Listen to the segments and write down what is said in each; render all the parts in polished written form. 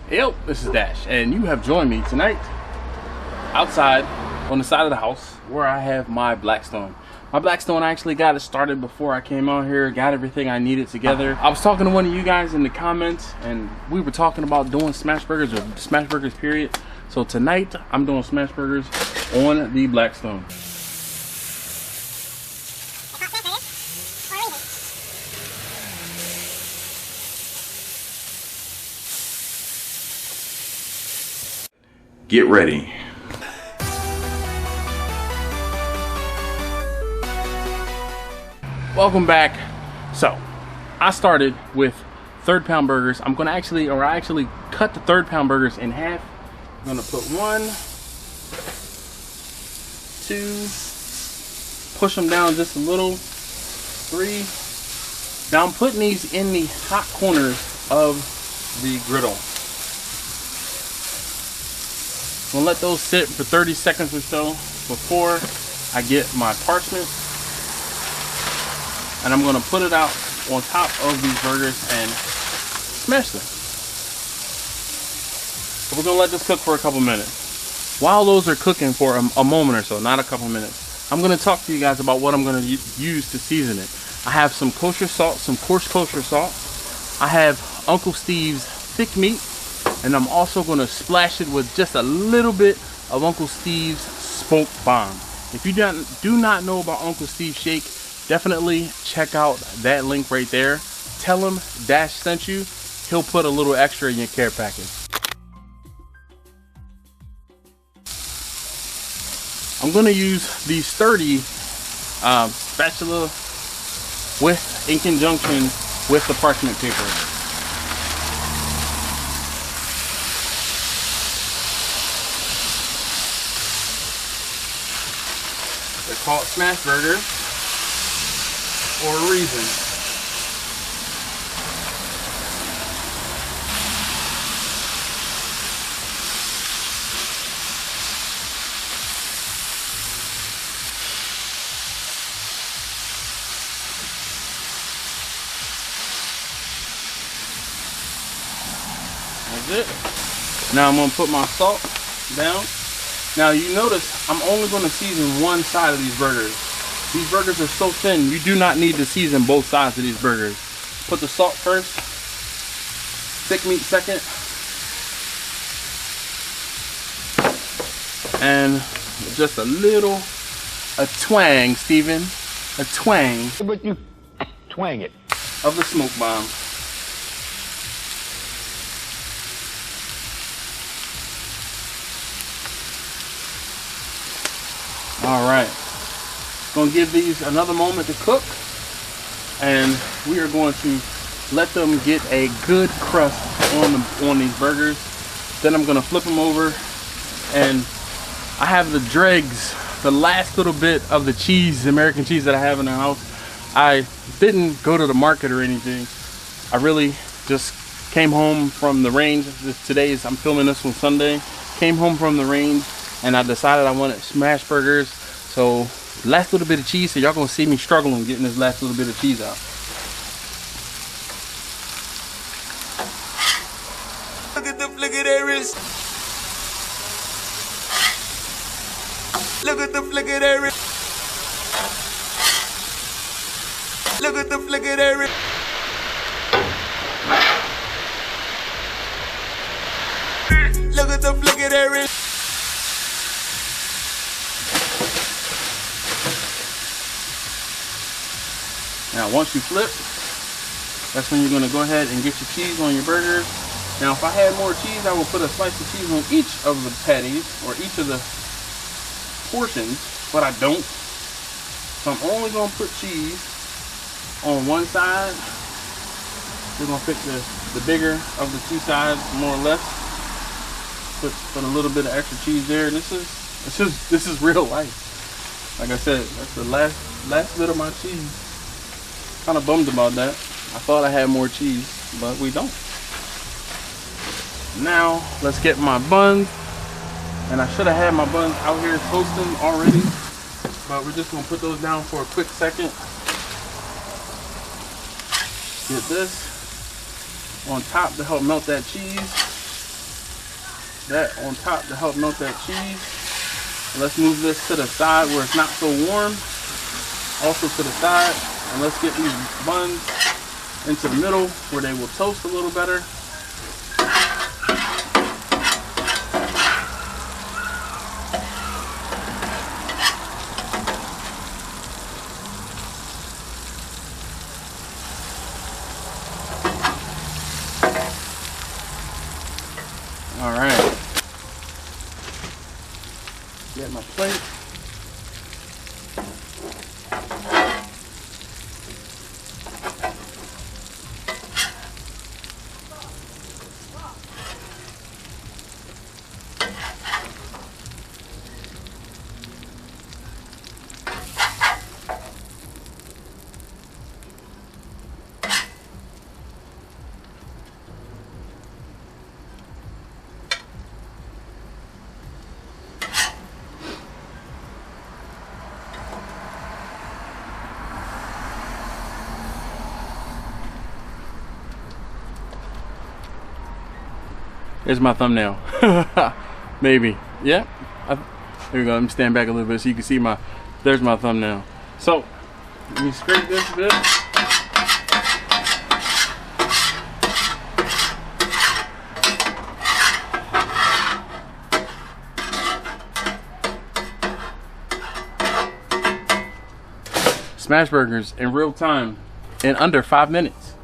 Yo, this is Dash, and you have joined me tonight outside on the side of the house where I have my Blackstone. My Blackstone, I actually got it started before I came out here, got everything I needed together. I was talking to one of you guys in the comments, and we were talking about doing smash burgers or smash burgers period. So tonight, I'm doing smash burgers on the Blackstone. Get ready. Welcome back. So I started with third-pound burgers. I actually cut the third-pound burgers in half. I'm gonna put 1, 2, push them down just a little, 3. Now I'm putting these in the hot corners of the griddle. I'm gonna let those sit for 30 seconds or so before I get my parchment, and I'm gonna put it out on top of these burgers and smash them. So we're gonna let this cook for a couple minutes. While those are cooking for a moment or so, not a couple minutes, I'm gonna talk to you guys about what I'm gonna use to season it. I have some kosher salt, some coarse kosher salt. I have Uncle Steve's thick meat. And I'm also going to splash it with just a little bit of Uncle Steve's Smoke Bomb. If you do not know about Uncle Steve's Shake, definitely check out that link right there. Tell him Dash sent you. He'll put a little extra in your care package. I'm going to use the sturdy spatula in conjunction with the parchment paper. They're called smash burgers for a reason. That's it. Now I'm going to put my salt down. Now you notice I'm only going to season one side of these burgers. These burgers are so thin, you do not need to season both sides of these burgers. Put the salt first, thick meat second, and just a twang, Steven, a twang. But you twang it. Of the smoke bomb. Alright, going to give these another moment to cook, and we are going to let them get a good crust on these burgers. Then I'm going to flip them over, and I have the dregs, the last little bit of the cheese, American cheese that I have in the house. I didn't go to the market or anything. I really just came home from the range. I'm filming this on Sunday. Came home from the range, and I decided I wanted smash burgers. So last little bit of cheese, so y'all gonna see me struggling getting this last little bit of cheese out. Look at the flick of their wrist. Look at the flick of their wrist. Look at the flick of their wrist. Look at the flick of their wrist. Now once you flip, that's when you're going to go ahead and get your cheese on your burgers. Now if I had more cheese, I would put a slice of cheese on each of the patties or each of the portions, but I don't. So I'm only going to put cheese on one side. We're going to pick the bigger of the two sides, more or less. Put a little bit of extra cheese there. This is real life. Like I said, that's the last bit of my cheese. Kind of bummed about that. I thought I had more cheese, but we don't. Now let's get my buns, and I should have had my buns out here toasting already, but we're just gonna put those down for a quick second. Get this on top to help melt that cheese. that on top to help melt that cheese. And let's move this to the side where it's not so warm. Also to the side. And let's get these buns into the middle where they will toast a little better. Alright. Get my plate. There's my thumbnail. Maybe. Yeah. There we go. Let me stand back a little bit so you can see my. There's my thumbnail. So let me scrape this a bit. Smash burgers in real time in under 5 minutes.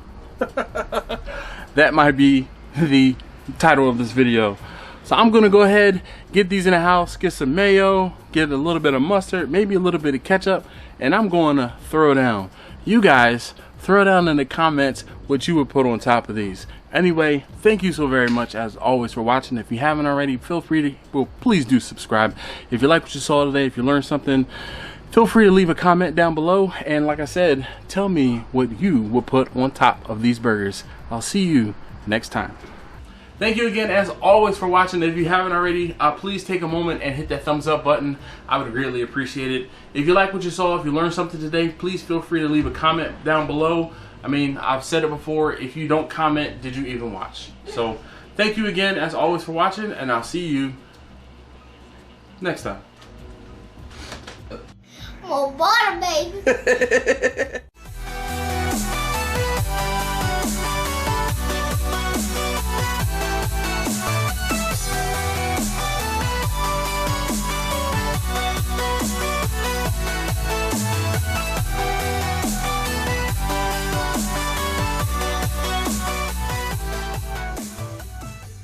That might be the title of this video. So I'm gonna go ahead, get these in the house, get some mayo, get a little bit of mustard, maybe a little bit of ketchup, and I'm gonna throw down. You guys throw down in the comments what you would put on top of these. Anyway, thank you so very much as always for watching. If you haven't already, feel free to, well, please do subscribe. If you like what you saw today, if you learned something, feel free to leave a comment down below. And like I said, tell me what you will put on top of these burgers. I'll see you next time. Thank you again, as always, for watching. If you haven't already, please take a moment and hit that thumbs up button. I would greatly appreciate it. If you like what you saw, if you learned something today, please feel free to leave a comment down below. I mean, I've said it before, if you don't comment, did you even watch? So, thank you again, as always, for watching, and I'll see you next time. More butter, baby.